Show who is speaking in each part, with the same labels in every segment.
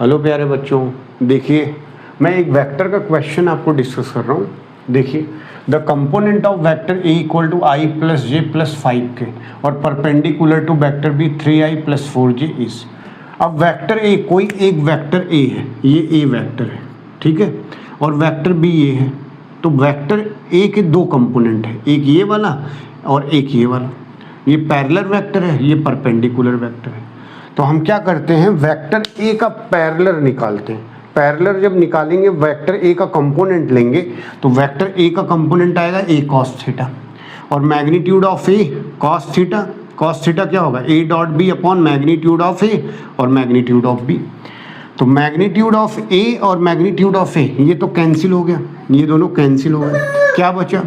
Speaker 1: Hello प्यारे बच्चों, देखिए मैं एक वेक्टर का क्वेश्चन आपको डिस्कस कर रहा हूँ। देखिए the component of vector A equal to i plus j plus 5 k और perpendicular to vector B 3i plus 4j is. अब वेक्टर ए, कोई एक वेक्टर ए है, ये ए वेक्टर है, ठीक है, और वेक्टर बी ये है। तो वेक्टर ए के दो कंपोनेंट है, एक ये वाला और एक ये वाला। ये पैरेलल वेक्टर है, ये परपेंडिकुलर वेक्टर है। तो हम क्या करते हैं, वेक्टर ए का पैरेलल निकालते हैं। पैरेलल जब निकालेंगे, वेक्टर ए का कंपोनेंट लेंगे, तो वेक्टर ए का कंपोनेंट आएगा ए कॉस थीटा और magnitude of A cos theta. Cos theta क्या होगा, A dot B upon magnitude of A और मैग्नीट्यूड ऑफ बी। तो मैग्नीट्यूड ऑफ ए और मैग्नीट्यूड ऑफ ए ये तो कैंसिल हो गया, ये दोनों कैंसिल हो गए। क्या बचा,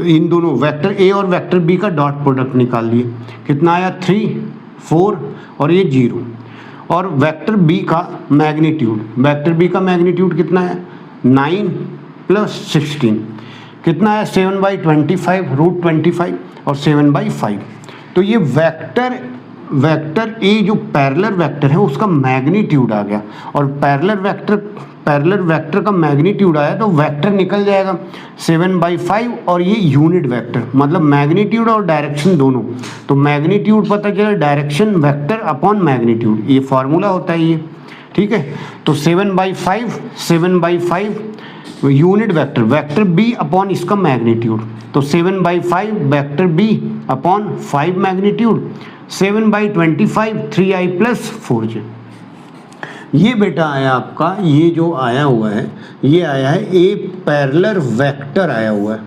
Speaker 1: इन दोनों वेक्टर ए और वेक्टर बी का डॉट प्रोडक्ट निकाल लिए। कितना आया, 3, 4 और ये 0। और वेक्टर बी का मैग्नीट्यूड, वेक्टर बी का मैग्नीट्यूड कितना है, 9 प्लस 16 कितना है, 7/25 √25 और 7/5। तो ये वेक्टर ए जो पैरेलल वेक्टर है उसका मैग्नीट्यूड आ गया, और पैरेलल वेक्टर का मैग्नीट्यूड आया तो वेक्टर निकल जाएगा 7/5 और ये यूनिट वेक्टर, मतलब मैग्नीट्यूड और डायरेक्शन दोनों। तो मैग्नीट्यूड पता चला, डायरेक्शन वेक्टर अपॉन मैग्नीट्यूड, ये फॉर्मूला होता है ये, ठीक है। तो 7/5 unit vector, vector B upon इसका मैग्नीट्यूड, तो 7/5 vector B upon 5 magnitude, 7/25 3i plus 4j। ये बेटा आया आपका, ये जो आया हुआ है ये आया है ए पैरेलल वेक्टर आया हुआ है,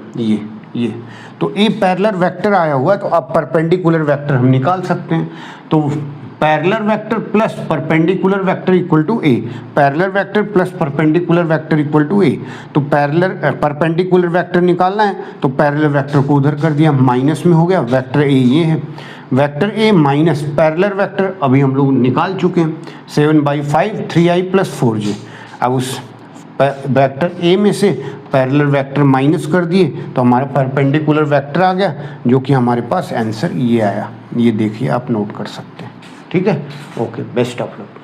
Speaker 1: ये तो ए पैरेलल वेक्टर आया हुआ है। तो अब परपेंडिकुलर वेक्टर हम निकाल सकते हैं। तो parallel vector plus perpendicular vector equal to A, parallel vector plus perpendicular vector equal to A. तो परपेंडिकुलर वेक्टर निकालना है तो पैरेलल वेक्टर को उधर कर दिया, माइनस में हो गया, वेक्टर ए ये है, vector A minus parallel vector अभी हम लोग निकाल चुके हैं 7/5 3i प्लस 4j। अब उस वेक्टर ए में से पैरेलल वेक्टर माइनस कर दिए तो हमारा परपेंडिकुलर वेक्टर आ गया, जो कि हमारे पास आंसर ये आया। ये देखिए, आप नोट कर सकते हैं, ठीक है। Okay, best of luck.